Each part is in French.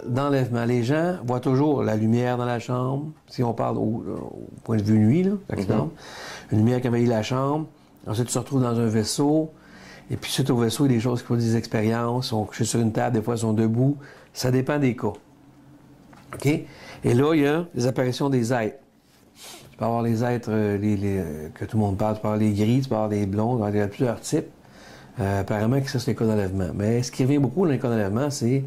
d'enlèvement. Les gens voient toujours la lumière dans la chambre, si on parle au point de vue nuit, là, par exemple. Une lumière qui envahit la chambre. Ensuite, tu te retrouves dans un vaisseau. Et puis, suite au vaisseau, il y a des choses qui font des expériences. Ils sont couchés sur une table, des fois, ils sont debout. Ça dépend des cas. OK? Et là, il y a les apparitions des êtres. Tu peux avoir les êtres que tout le monde parle. Tu peux avoir les gris, tu peux avoir les blonds. Il y a plusieurs types. Apparemment que ça, c'est les cas d'enlèvement. Mais ce qui revient beaucoup dans les cas d'enlèvement, c'est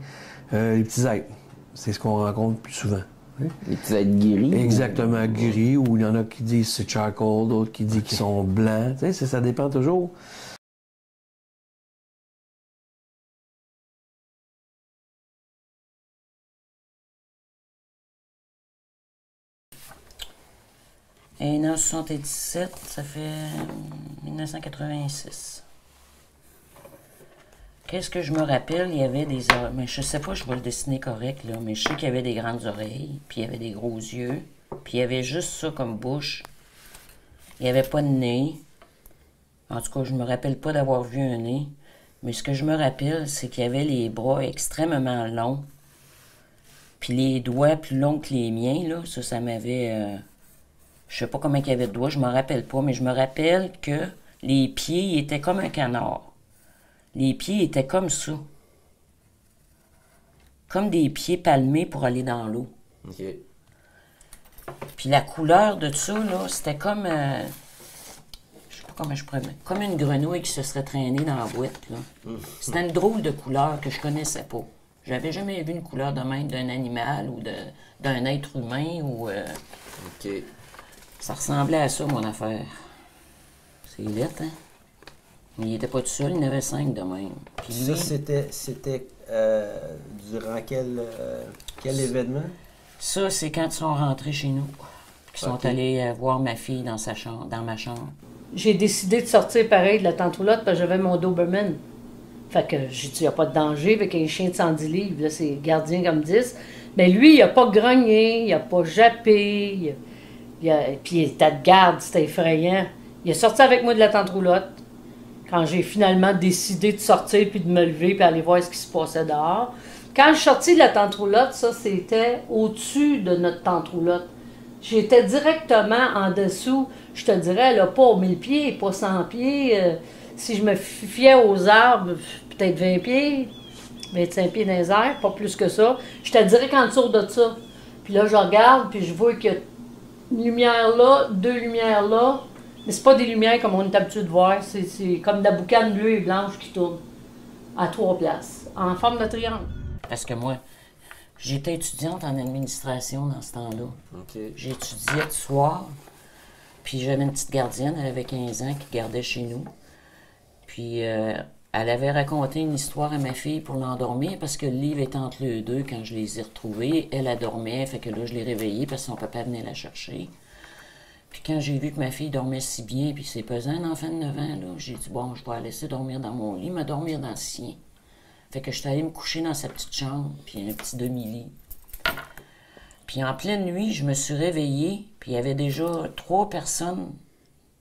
les petits êtres. C'est ce qu'on rencontre plus souvent. Oui? Les petits êtres gris? Exactement, gris, ou il y en a qui disent c'est charcoal, d'autres qui disent qu'ils sont blancs. Tu sais, ça dépend toujours. Et en 77, ça fait 1986. Qu'est-ce que je me rappelle? Il y avait des oreilles. Mais je sais pas, je vais le dessiner correct, là. Mais je sais qu'il y avait des grandes oreilles, puis il y avait des gros yeux, puis il y avait juste ça comme bouche. Il n'y avait pas de nez. En tout cas, je me rappelle pas d'avoir vu un nez. Mais ce que je me rappelle, c'est qu'il y avait les bras extrêmement longs. Puis les doigts plus longs que les miens, là. Ça m'avait... je sais pas comment il y avait de doigts, je me rappelle pas. Mais je me rappelle que les pieds étaient comme un canard. Les pieds étaient comme ça. Comme des pieds palmés pour aller dans l'eau. OK. Puis la couleur de ça, là, c'était comme... je sais pas comment je pourrais mettre. Comme une grenouille qui se serait traînée dans la boîte, là. C'était une drôle de couleur que je connaissais pas. J'avais jamais vu une couleur de même d'un animal ou d'un être humain ou... OK. Ça ressemblait à ça, mon affaire. C'est lettre, hein? Mais il était pas tout seul, il y en avait 5 de même. Puis Ça, lui, c'était durant quel événement? ça, c'est quand ils sont rentrés chez nous. Ils sont allés voir ma fille dans sa chambre, dans ma chambre. J'ai décidé de sortir pareil de la tente roulotte parce que j'avais mon Doberman. Fait que j'ai dit, il n'y a pas de danger avec un chien de 110 livres, là, c'est gardien comme 10. Mais lui, il n'a pas grogné, il n'a pas jappé, puis il était de garde, c'était effrayant. Il est sorti avec moi de la tente roulotte. Quand j'ai finalement décidé de sortir puis de me lever puis aller voir ce qui se passait dehors. Quand je suis sortie de la tente roulotte, ça, c'était au-dessus de notre tente roulotte. J'étais directement en dessous, je te dirais, là, pas 1000 pieds, pas 100 pieds. Si je me fiais aux arbres, peut-être 20 pieds, 25 pieds dans les airs, pas plus que ça. J'étais direct en dessous de ça. Puis là, je regarde, puis je vois qu'il y a une lumière là, 2 lumières là. Mais c'est pas des lumières comme on est habitué de voir, c'est comme de la boucane bleue et blanche qui tourne à 3 places, en forme de triangle. Parce que moi, j'étais étudiante en administration dans ce temps-là. OK. J'étudiais le soir, puis j'avais une petite gardienne, elle avait 15 ans, qui gardait chez nous. Puis elle avait raconté une histoire à ma fille pour l'endormir, parce que le livre était entre les deux quand je les ai retrouvés. Elle dormait, fait que là, je l'ai réveillée parce que son papa venait la chercher. Puis quand j'ai vu que ma fille dormait si bien, puis c'est pesant un enfant de 9 ans, là, j'ai dit, bon, je vais la laisser dormir dans mon lit, mais dormir dans le sien. Fait que je suis allée me coucher dans sa petite chambre, puis un petit demi-lit. Puis en pleine nuit, je me suis réveillée, puis il y avait déjà 3 personnes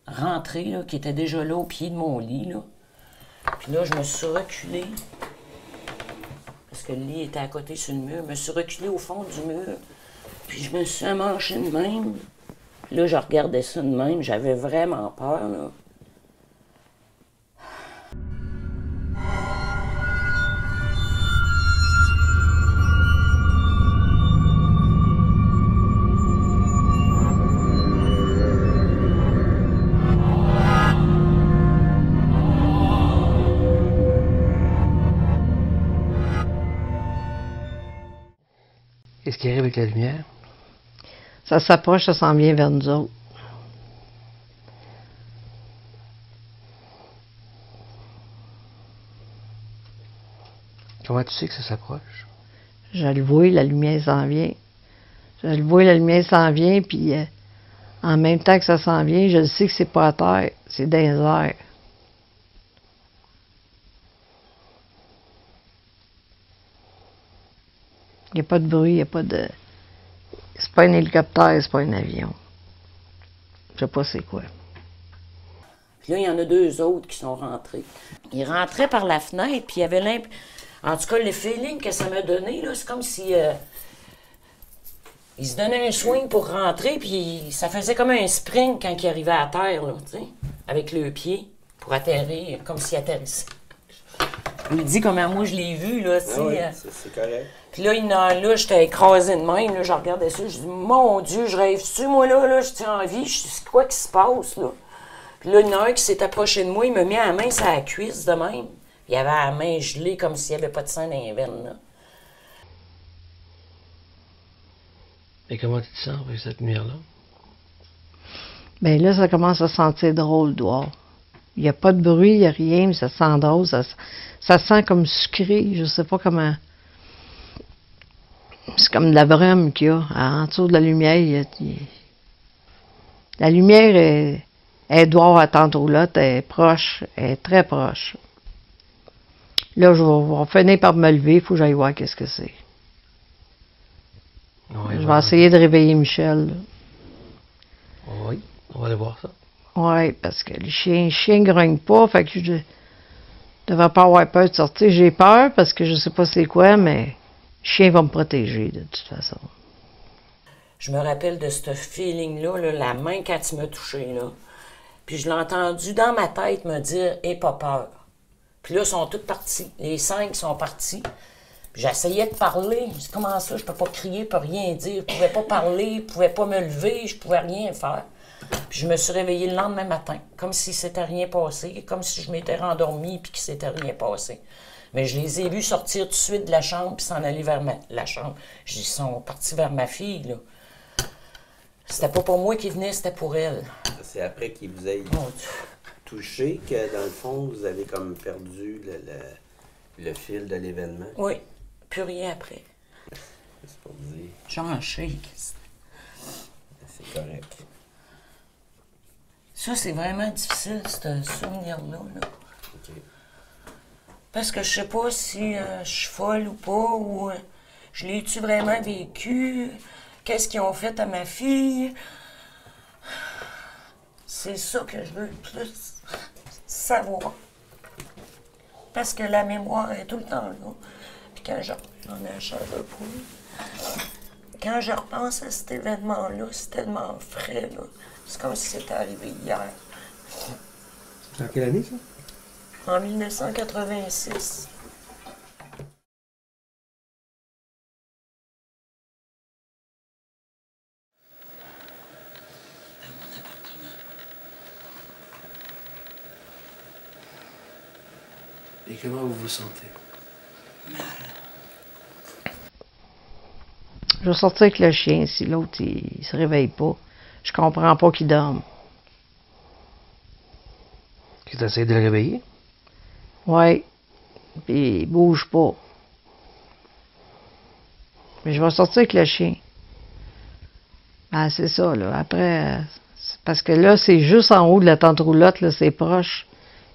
rentrées, là, qui étaient déjà là au pied de mon lit, là. Puis là, je me suis reculée, parce que le lit était à côté sur le mur. Je me suis reculée au fond du mur, puis je me suis amanchée de même. Là, je regardais ça de même, j'avais vraiment peur, là. Qu'est-ce qui arrive avec la lumière? Ça s'approche, ça s'en vient vers nous autres. Comment tu sais que ça s'approche? Je le vois, la lumière s'en vient. Je le vois, la lumière s'en vient, puis en même temps que ça s'en vient, je le sais que c'est pas à terre, c'est dans les airs. Il n'y a pas de bruit, il n'y a pas de... C'est pas un hélicoptère, c'est pas un avion. Je sais pas c'est quoi. Puis là, il y en a 2 autres qui sont rentrés. Ils rentraient par la fenêtre, puis il y avait En tout cas, le feeling que ça m'a donné, là, c'est comme si il se donnait un swing pour rentrer, puis ça faisait comme un sprint quand il arrivait à terre, là, tu sais, avec le pied, pour atterrir, comme s'il atterrissait. Je lui dis comment moi je l'ai vu, là, tu sais. Ah oui, c'est correct. Puis là, là, j'étais écrasée de même, là, je regardais ça, je dis, mon Dieu, je rêve-tu, moi, là, je tiens en vie, je dis, c'est quoi qui se passe, là? Puis là, il y en a un qui s'est approché de moi, il m'a mis la main sur la cuisse de même. Il avait la main gelée comme s'il n'y avait pas de sang dans les veines, là. Et comment tu te sens avec cette lumière-là? Bien là, ça commence à sentir drôle dehors. Il n'y a pas de bruit, il n'y a rien, mais ça sent drôle. Ça sent comme sucré, je sais pas comment. C'est comme de la brume qu'il y a. En dessous de la lumière, la lumière est dehors à Tantroulotte, elle est proche, elle est très proche. Là, je vais finir par me lever, il faut que j'aille voir qu'est-ce que c'est. Ouais, Je vais essayer de réveiller Michel. Là. Oui, on va aller voir ça. Oui, parce que le chien ne grogne pas, fait que je devrais pas avoir peur de sortir. J'ai peur parce que je sais pas c'est quoi, mais le chien va me protéger de toute façon. Je me rappelle de ce feeling-là, là, la main quand tu m'as touché, là. Puis je l'ai entendu dans ma tête me dire « Aie pas peur ». Puis là, ils sont tous partis. Les 5 sont partis. Puis j'essayais de parler. Je dis « Comment ça, je peux pas crier, je peux rien dire. Je pouvais pas parler, je pouvais pas me lever, je pouvais rien faire. » Puis je me suis réveillée le lendemain matin, comme si s'était rien passé, comme si je m'étais rendormie puis qu'il s'était rien passé. Mais je les ai vus sortir tout de suite de la chambre puis s'en aller vers la chambre. Ils sont partis vers ma fille, là. C'était pas pour moi qu'ils venaient, c'était pour elle. C'est après qu'il vous ait touché que, dans le fond, vous avez comme perdu le fil de l'événement. Oui, plus rien après. C'est pour dire. J'en shake. C'est correct. Ça, c'est vraiment difficile, ce souvenir-là. Là. OK. Parce que je sais pas si je suis folle ou pas, ou je l'ai-tu vraiment vécu, qu'est-ce qu'ils ont fait à ma fille. C'est ça que je veux plus savoir. Parce que la mémoire est tout le temps là. Puis quand j'en ai un chair de poule. Quand je repense à cet événement-là, c'est tellement frais, là. C'est comme si c'était arrivé hier. C'est en quelle année, ça? En 1986. Et comment vous vous sentez? Je vais sortir avec le chien si l'autre il se réveille pas. Je comprends pas qu'il dorme. Tu essaies de le réveiller? Oui. Puis il bouge pas. Mais je vais sortir avec le chien. Ah, c'est ça, là. Après, parce que là, c'est juste en haut de la tente roulotte, là, c'est proche.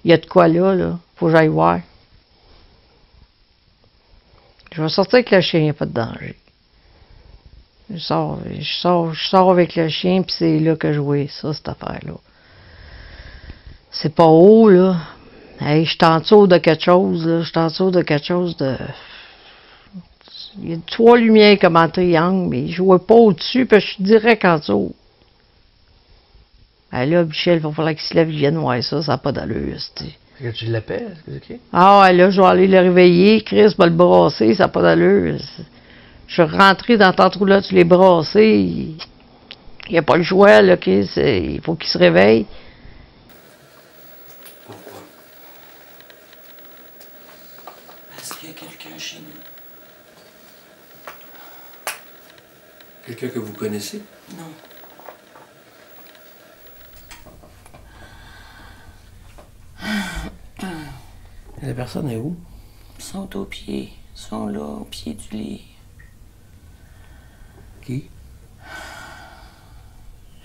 Il y a de quoi là, là. Faut que j'aille voir. Je vais sortir avec le chien, il n'y a pas de danger. Je sors avec le chien, puis c'est là que je vois ça, cette affaire-là. C'est pas haut, là. Hey, je suis en dessous de quelque chose, là. Je suis en dessous de quelque chose de... Il y a 3 lumières comme en triangle, mais je vois pas au-dessus, puis je suis direct en dessous. Hey, là, Michel, il va falloir qu'il se lève, il vienne voir ça, ça n'a pas d'allure, c'est... Est-ce que tu l'appelles? Est-ce que c'est OK? Ah ouais, là, je vais aller le réveiller. Chris va le brasser, ça n'a pas d'allure. Je suis rentré dans ta trou là, tu l'es brassé. Il n'y a pas le choix, là, Chris. Il faut qu'il se réveille. Pourquoi? Parce qu'il y a quelqu'un chez nous. Quelqu'un que vous connaissez? Non. Et la personne est où? Ils sont au pied. Ils sont là, au pied du lit. Qui?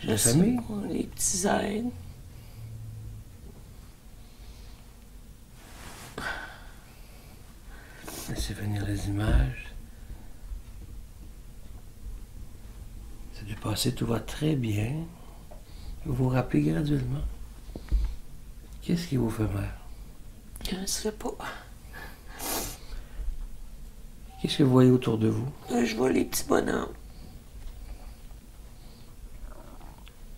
Je La sais famille? pas, les petits aides. Laissez venir les images. Ça du passé, tout va très bien. Vous vous rappelez graduellement. Qu'est-ce qui vous fait mal? Je ne sais pas. Qu'est-ce que vous voyez autour de vous? Je vois les petits bonhommes.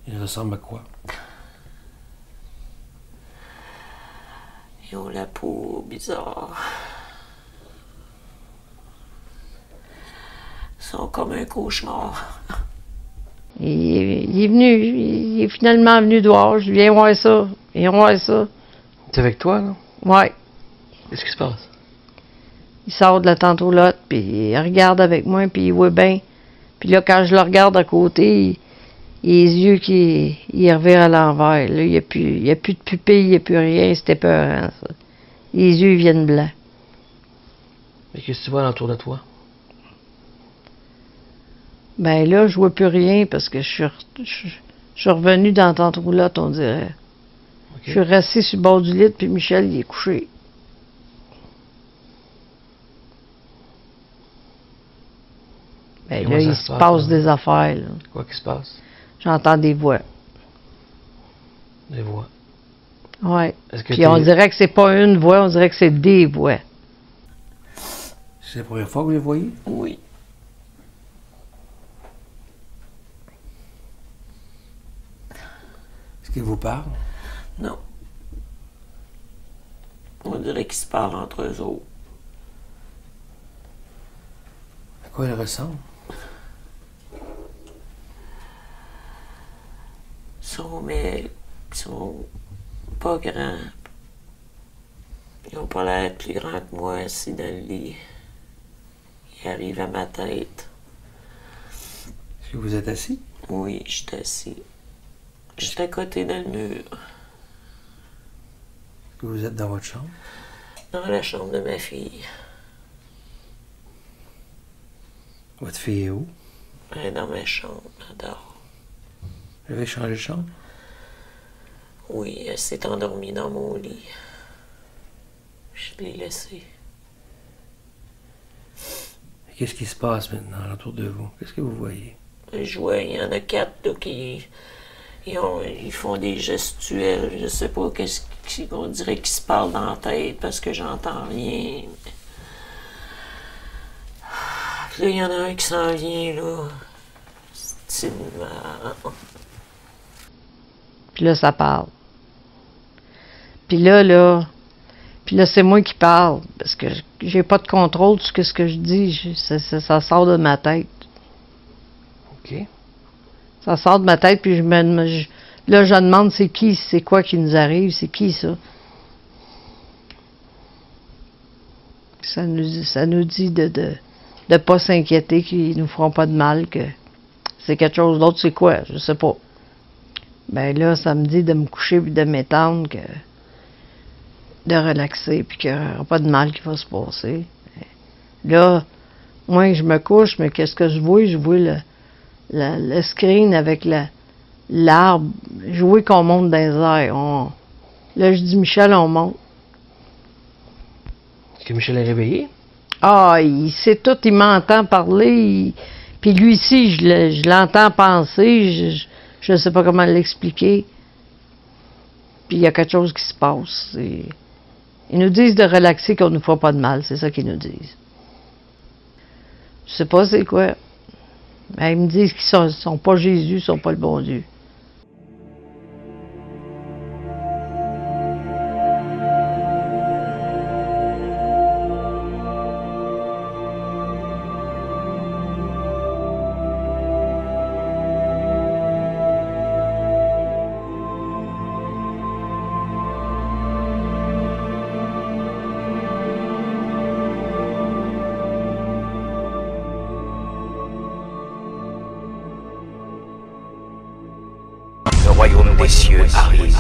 Ils ressemblent à quoi? Ils ont la peau bizarre. Ils sont comme un cauchemar. Il est venu, il est finalement venu dehors. Je viens voir ça, viens voir ça. C'est avec toi, là? Ouais. Qu'est-ce qui se passe? Il sort de la tantroulotte, puis il regarde avec moi, puis il voit bien. Puis là, quand je le regarde à côté, les yeux qui il revirent à l'envers. Là, il n'y a plus de pupille, il n'y a plus rien. C'était peurant, ça. Les yeux, ils viennent blancs. Mais qu'est-ce que tu vois autour de toi? Ben là, je vois plus rien parce que je suis revenu dans la tantroulotte, on dirait. OK. Je suis resté sur le bord du lit, puis Michel, il est couché. Ben Comment là, ça il se se passe, passe là? des affaires, là. Quoi qui se passe? J'entends des voix. Des voix. Ouais. Est-ce que Puis on dirait que c'est pas une voix, on dirait que c'est des voix. C'est la première fois que vous les voyez? Oui. Est-ce qu'ils vous parlent? Non. On dirait qu'ils se parlent entre eux autres. À quoi ils ressemblent? Mais ils sont pas grands. Ils ont pas l'air plus grands que moi assis dans le lit. Ils arrivent à ma tête. Est-ce que vous êtes assis? Oui, je suis assis. Je suis à côté dans le mur, Est-ce que vous êtes dans votre chambre? dans la chambre de ma fille. Votre fille est où? Elle est dans ma chambre, elle dort. Vous avez changé de chambre? Oui, elle s'est endormie dans mon lit. Je l'ai laissée. Qu'est-ce qui se passe maintenant autour de vous? Qu'est-ce que vous voyez? Je vois, il y en a 4 là, qui ils font des gestuels. Je sais pas on dirait qu'ils se parlent dans la tête parce que j'entends rien. Puis là, il y en a un qui s'en vient, là. Timidement. Puis là, ça parle. Puis là, c'est moi qui parle, parce que j'ai pas de contrôle sur ce que je dis. Ça sort de ma tête. OK. Ça sort de ma tête, puis là, je demande c'est quoi qui nous arrive, c'est qui ça? Ça nous dit de pas s'inquiéter, qu'ils nous feront pas de mal, que c'est quelque chose d'autre, c'est quoi? Je sais pas. Ben là, ça me dit de me coucher puis de m'étendre, de relaxer, puis qu'il n'y aura pas de mal qui va se passer. Là, moi, je me couche, mais qu'est-ce que je vois? Je vois le screen avec l'arbre. Je vois qu'on monte dans les airs. Là, je dis, Michel, on monte. Est-ce que Michel est réveillé? Ah, il sait tout, il m'entend parler. Puis lui ici, je l'entends penser. Je ne sais pas comment l'expliquer. Puis il y a quelque chose qui se passe. Ils nous disent de relaxer, qu'on ne nous fera pas de mal. C'est ça qu'ils nous disent. Je sais pas c'est quoi. Mais ils me disent qu'ils sont pas Jésus, ils sont pas le bon Dieu. Le royaume des cieux arrive.